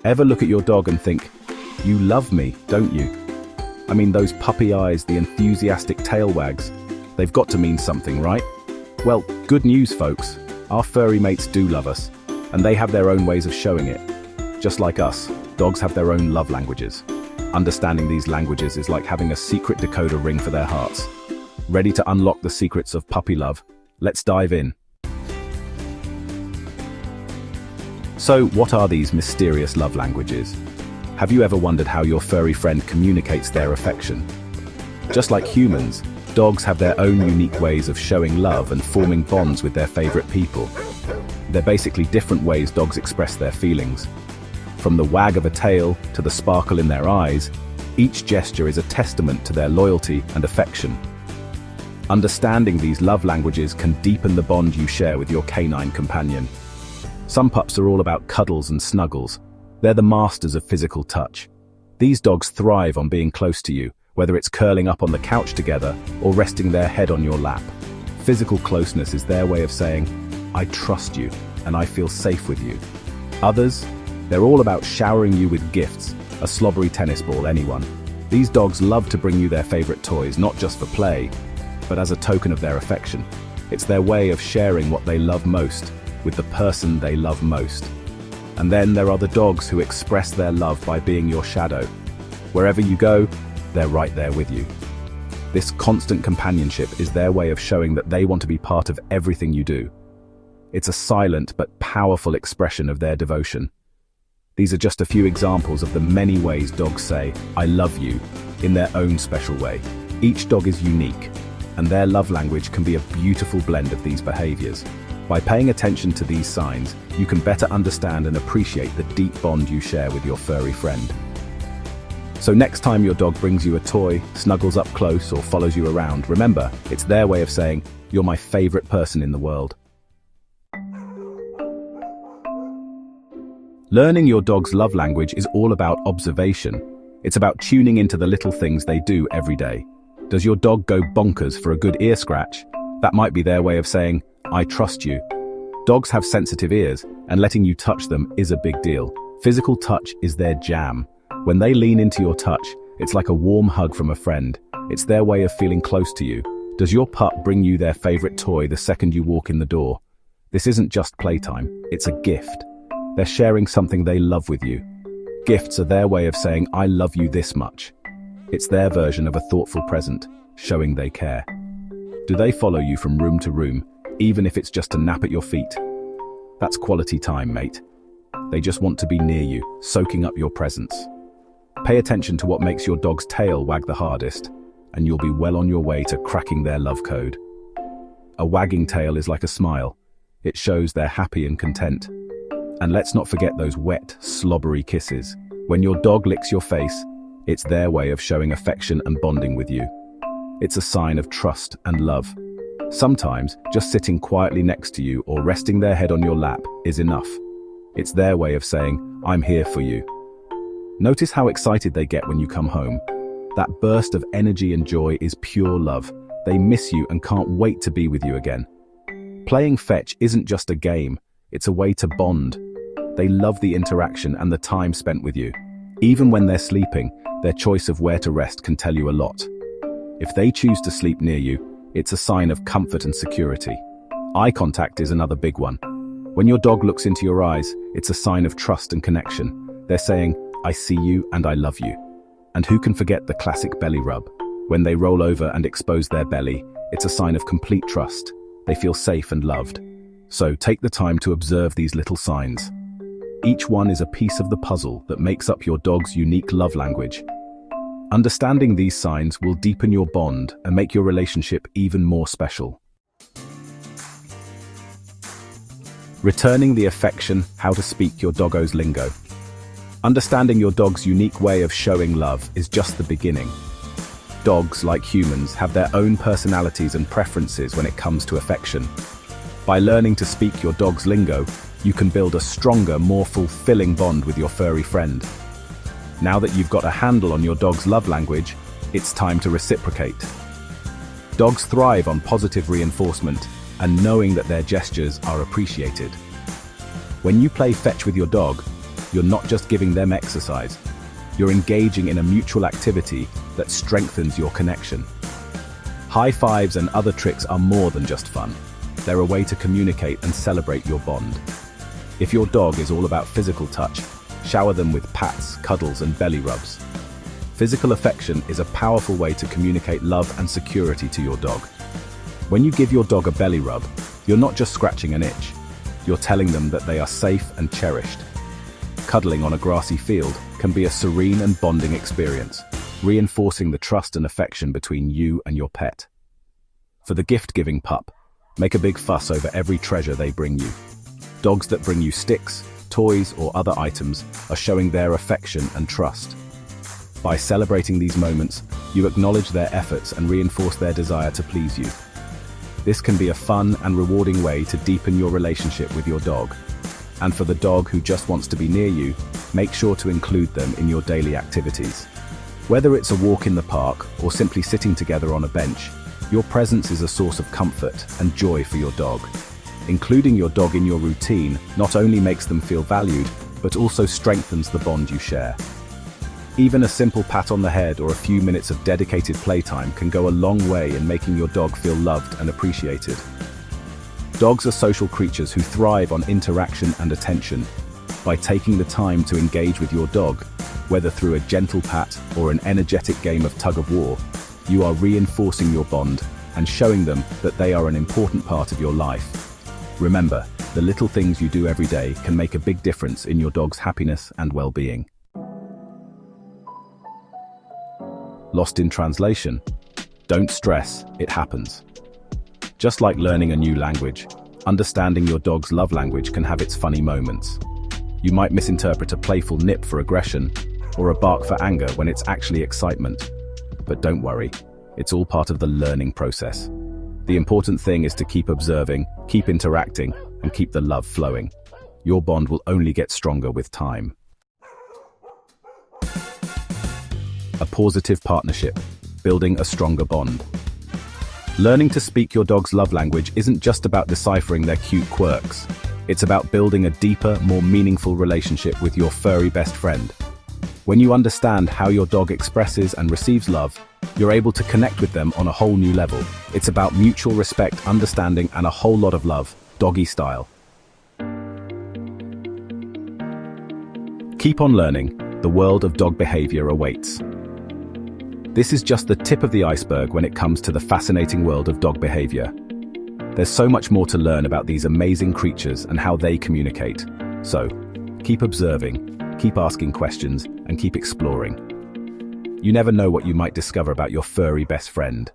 Ever look at your dog and think, you love me, don't you? I mean, those puppy eyes, the enthusiastic tail wags, they've got to mean something, right? Well, good news, folks. Our furry mates do love us, and they have their own ways of showing it. Just like us, dogs have their own love languages. Understanding these languages is like having a secret decoder ring for their hearts. Ready to unlock the secrets of puppy love? Let's dive in. So, what are these mysterious love languages? Have you ever wondered how your furry friend communicates their affection? Just like humans, dogs have their own unique ways of showing love and forming bonds with their favorite people. They're basically different ways dogs express their feelings. From the wag of a tail to the sparkle in their eyes, each gesture is a testament to their loyalty and affection. Understanding these love languages can deepen the bond you share with your canine companion. Some pups are all about cuddles and snuggles. They're the masters of physical touch. These dogs thrive on being close to you, whether it's curling up on the couch together or resting their head on your lap. Physical closeness is their way of saying, I trust you and I feel safe with you. Others, they're all about showering you with gifts, a slobbery tennis ball, anyone. These dogs love to bring you their favorite toys, not just for play, but as a token of their affection. It's their way of sharing what they love most with the person they love most. And then there are the dogs who express their love by being your shadow. Wherever you go, they're right there with you. This constant companionship is their way of showing that they want to be part of everything you do. It's a silent but powerful expression of their devotion. These are just a few examples of the many ways dogs say, I love you, in their own special way. Each dog is unique, and their love language can be a beautiful blend of these behaviors. By paying attention to these signs, you can better understand and appreciate the deep bond you share with your furry friend. So next time your dog brings you a toy, snuggles up close, or follows you around, remember, it's their way of saying, you're my favorite person in the world. Learning your dog's love language is all about observation. It's about tuning into the little things they do every day. Does your dog go bonkers for a good ear scratch? That might be their way of saying, I trust you. Dogs have sensitive ears, and letting you touch them is a big deal. Physical touch is their jam. When they lean into your touch, it's like a warm hug from a friend. It's their way of feeling close to you. Does your pup bring you their favorite toy the second you walk in the door? This isn't just playtime, it's a gift. They're sharing something they love with you. Gifts are their way of saying, I love you this much. It's their version of a thoughtful present, showing they care. Do they follow you from room to room, even if it's just to nap at your feet? That's quality time, mate. They just want to be near you, soaking up your presence. Pay attention to what makes your dog's tail wag the hardest, and you'll be well on your way to cracking their love code. A wagging tail is like a smile. It shows they're happy and content. And let's not forget those wet, slobbery kisses. When your dog licks your face, it's their way of showing affection and bonding with you. It's a sign of trust and love. Sometimes, just sitting quietly next to you or resting their head on your lap is enough. It's their way of saying, I'm here for you. Notice how excited they get when you come home. That burst of energy and joy is pure love. They miss you and can't wait to be with you again. Playing fetch isn't just a game, it's a way to bond. They love the interaction and the time spent with you. Even when they're sleeping, their choice of where to rest can tell you a lot. If they choose to sleep near you, it's a sign of comfort and security. Eye contact is another big one. When your dog looks into your eyes, it's a sign of trust and connection. They're saying, I see you and I love you. And who can forget the classic belly rub? When they roll over and expose their belly, it's a sign of complete trust. They feel safe and loved. So take the time to observe these little signs. Each one is a piece of the puzzle that makes up your dog's unique love language. Understanding these signs will deepen your bond and make your relationship even more special. Returning the affection, how to speak your doggo's lingo. Understanding your dog's unique way of showing love is just the beginning. Dogs, like humans, have their own personalities and preferences when it comes to affection. By learning to speak your dog's lingo, you can build a stronger, more fulfilling bond with your furry friend. Now that you've got a handle on your dog's love language, it's time to reciprocate. Dogs thrive on positive reinforcement and knowing that their gestures are appreciated. When you play fetch with your dog, you're not just giving them exercise. You're engaging in a mutual activity that strengthens your connection. High fives and other tricks are more than just fun. They're a way to communicate and celebrate your bond. If your dog is all about physical touch, shower them with pats, cuddles, and belly rubs. Physical affection is a powerful way to communicate love and security to your dog. When you give your dog a belly rub, you're not just scratching an itch. You're telling them that they are safe and cherished. Cuddling on a grassy field can be a serene and bonding experience, reinforcing the trust and affection between you and your pet. For the gift-giving pup, make a big fuss over every treasure they bring you. Dogs that bring you sticks, toys, or other items are showing their affection and trust. By celebrating these moments, you acknowledge their efforts and reinforce their desire to please you. This can be a fun and rewarding way to deepen your relationship with your dog. And for the dog who just wants to be near you, make sure to include them in your daily activities. Whether it's a walk in the park or simply sitting together on a bench, your presence is a source of comfort and joy for your dog. Including your dog in your routine not only makes them feel valued, but also strengthens the bond you share. Even a simple pat on the head or a few minutes of dedicated playtime can go a long way in making your dog feel loved and appreciated. Dogs are social creatures who thrive on interaction and attention. By taking the time to engage with your dog, whether through a gentle pat or an energetic game of tug-of-war, you are reinforcing your bond and showing them that they are an important part of your life. Remember, the little things you do every day can make a big difference in your dog's happiness and well-being. Lost in translation? Don't stress, it happens. Just like learning a new language, understanding your dog's love language can have its funny moments. You might misinterpret a playful nip for aggression, or a bark for anger when it's actually excitement. But don't worry, it's all part of the learning process. The important thing is to keep observing, keep interacting, and keep the love flowing. Your bond will only get stronger with time. A positive partnership, building a stronger bond. Learning to speak your dog's love language isn't just about deciphering their cute quirks. It's about building a deeper, more meaningful relationship with your furry best friend. When you understand how your dog expresses and receives love, you're able to connect with them on a whole new level. It's about mutual respect, understanding, and a whole lot of love, doggy style. Keep on learning. The world of dog behavior awaits. This is just the tip of the iceberg when it comes to the fascinating world of dog behavior. There's so much more to learn about these amazing creatures and how they communicate. So, keep observing, keep asking questions, and keep exploring. You never know what you might discover about your furry best friend.